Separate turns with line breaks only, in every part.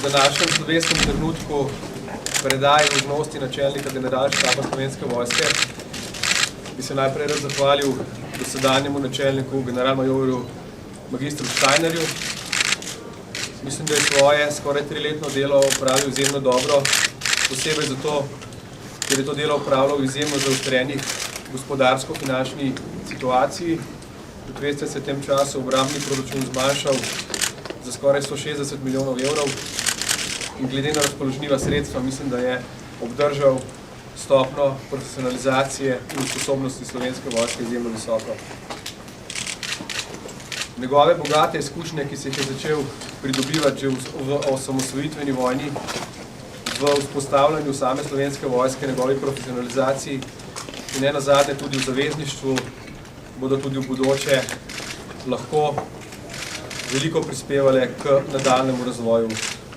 današnjem slovesnem trenutku predaje dolžnosti načelnika generalštaba Slovenske vojske bi se najprej rad zahvalil dosedanjemu načelniku generalmajorju magistru Steinerju. Mislim, da je svoje skoraj 3-letno delo opravil izjemno dobro, posebej zato, ker je to delo opravljal v izjemno zaostrenih gospodarsko-finančni situaciji. Kot veste, se v tem času obrambni proračun zmanjšal za skoraj 160 milijonov evrov in glede na razpoložljiva sredstva mislim, da je obdržal stopno profesionalizacije in sposobnosti Slovenske vojske izjemno visoko. Njegove bogate izkušnje, ki se jih je začel pridobivati že v osamosvojitveni vojni, v vzpostavljanju same Slovenske vojske, njegovi profesionalizaciji in ne nazadnje tudi v zavezništvu, bodo tudi v bodoče lahko veliko prispevale k nadaljnjemu razvoju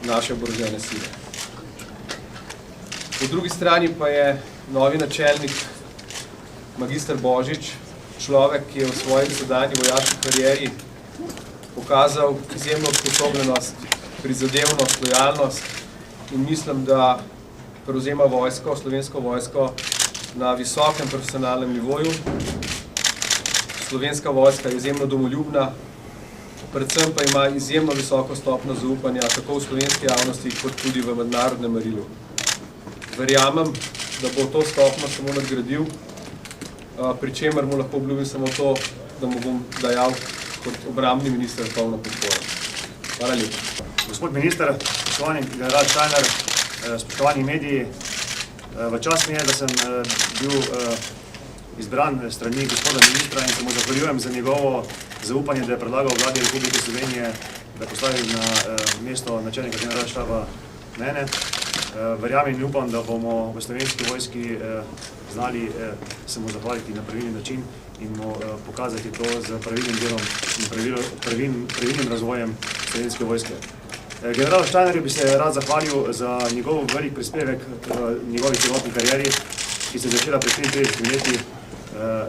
naše oborožene sile. Po drugi strani pa je novi načelnik magister Božič človek, ki je v svoji dosedanji vojaški karieri pokazal izjemno usposobljenost, prizadevnost, lojalnost in mislim, da prevzema vojsko, Slovensko vojsko na visokem profesionalnem nivoju. Slovenska vojska je izjemno domoljubna, predvsem pa ima izjemno visoko stopnjo zaupanja tako v slovenski javnosti, kot tudi v mednarodnem merilu. Verjamem, da bo to stopnjo samo nadgradil, pri čemer mu lahko obljubim samo to, da mu bom dajal kot obrambni minister polno podporo. Hvala lepa.
Gospod minister, spoštovani general Steiner, spoštovani mediji, v čast mi je, da sem bil izbran strani gospoda ministra in se mu zahvaljujem za njegovo zaupanje, da je predlagal vladi Republike Slovenije, da postavi na mesto načelnika generalštaba mene. Verjamem in upam, da bomo v Slovenski vojski znali se mu zahvaliti na pravilni način in mu pokazati to z pravilnim delom in pravilnim razvojem Slovenske vojske. General Steinerju bi se rad zahvalil za njegov velik prispevek v njegovi celotni karieri, ki se je začela pred 35 leti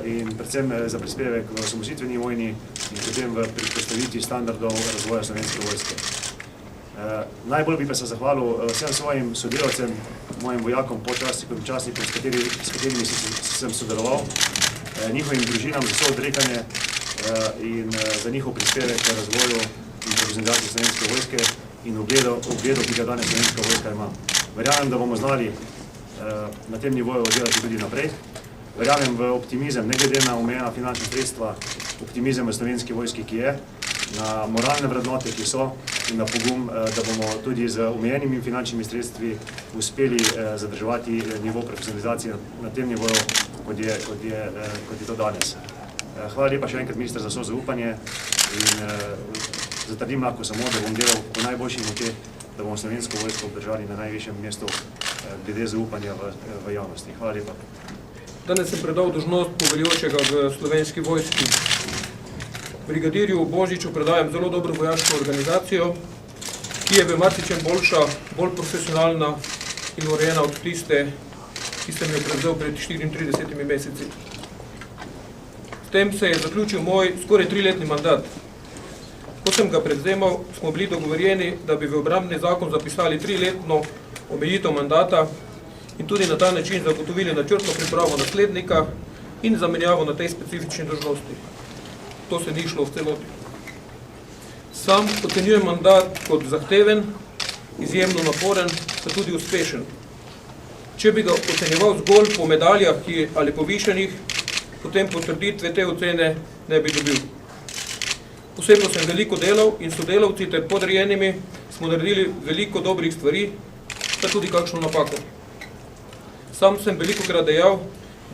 in predvsem za prispevek v osamosvojitveni vojni in potem v predpostavitvi standardov razvoja Slovenske vojske. Najbolj bi pa se zahvalil vsem svojim sodelavcem, mojim vojakom, podčastnikom in častnikom, s katerimi sem sodeloval, njihovim družinam za vse odrekanje in za njihov prispevek k razvoju in reprezentaciji Slovenske vojske in ugledu, ki ga danes Slovenska vojska ima. Verjamem, da bomo znali na tem nivoju delati tudi naprej. Verjamem v optimizem, ne glede na omejena finančna sredstva, optimizem v Slovenski vojski, ki je, na moralne vrednote, ki so, in na pogum, da bomo tudi z omejenimi finančnimi sredstvi uspeli zadrževati nivo profesionalizacije na tem nivoju, kot je to danes. Hvala lepa še enkrat, minister, za vso zaupanje in zatrdim lahko samo, da bom delal po najboljši moči, da bomo Slovensko vojsko obdržali na najvišjem mestu glede zaupanja v javnosti. Hvala lepa.
Danes sem predal dolžnost poveljočega v Slovenski vojski. Brigadirju Božiču predajam zelo dobro vojaško organizacijo, ki je v marsičem boljša, bolj profesionalna in urejena od tiste, ki sem jo prevzel pred 34 meseci. S tem se je zaključil moj skoraj 3-letni mandat. Ko sem ga prevzemal, smo bili dogovorjeni, da bi v obrambni zakon zapisali 3-letno omejitev mandata in tudi na ta način zagotovili načrtno pripravo naslednika in zamenjavo na tej specifični dolžnosti. To se ni šlo v celoti. Sam ocenjujem mandat kot zahteven, izjemno naporen, pa tudi uspešen. Če bi ga ocenjeval zgolj po medaljah ali povišanjih, potem potrditve te ocene ne bi dobil. Osebno sem veliko delal in sodelavci ter podrejenimi smo naredili veliko dobrih stvari, pa tudi kakšno napako. Sam sem velikokrat dejal,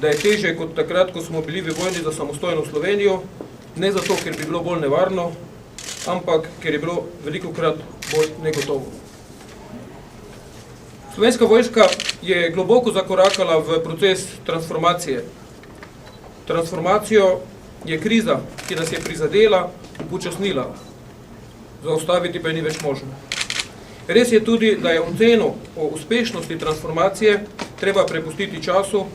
da je težje kot takrat, ko smo bili v vojni za samostojno Slovenijo, ne zato, ker bi bilo bolj nevarno, ampak ker je bilo velikokrat bolj negotovo. Slovenska vojska je globoko zakorakala v proces transformacije. Transformacijo je kriza, ki nas je prizadela in upočasnila. Zaustaviti pa ni več možno. Res je tudi, da je oceno o uspešnosti transformacije treba prepustiti času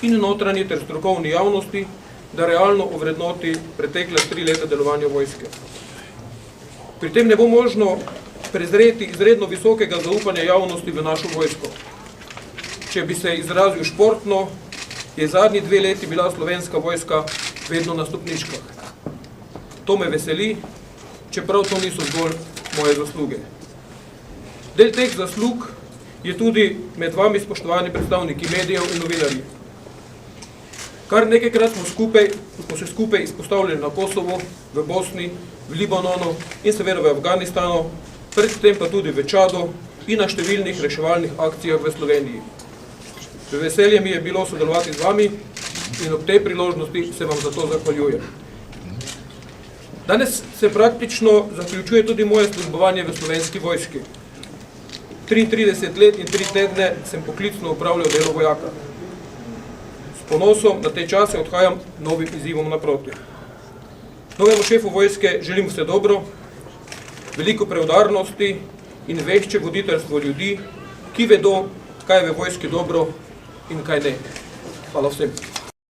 in notranji ter strokovni javnosti, da realno ovrednoti pretekle 3 leta delovanja vojske. Pri tem ne bo možno prezreti izredno visokega zaupanja javnosti v našo vojsko. Če bi se izrazil športno, je zadnji 2 leti bila Slovenska vojska vedno na stopničkah. To me veseli, čeprav to niso zgolj moje zasluge. Del teh zaslug je tudi med vami, spoštovani predstavniki medijev in novinarji. Kar nekajkrat smo se skupaj izpostavljali na Kosovo, v Bosni, v Libanonu in seveda v Afganistanu, predtem pa tudi v Čadu in na številnih reševalnih akcijah v Sloveniji. V veselje mi je bilo sodelovati z vami in ob tej priložnosti se vam za to zahvaljujem. Danes se praktično zaključuje tudi moje službovanje v Slovenski vojski. 33 let in 3 tedne sem poklicno upravljal delo vojaka. S ponosom na te čase odhajam novim izzivom naproti. Novemu šefu vojske želim vse dobro, veliko preudarnosti in vešče voditeljstvo ljudi, ki vedo, kaj je v vojski dobro in kaj ne. Hvala vsem.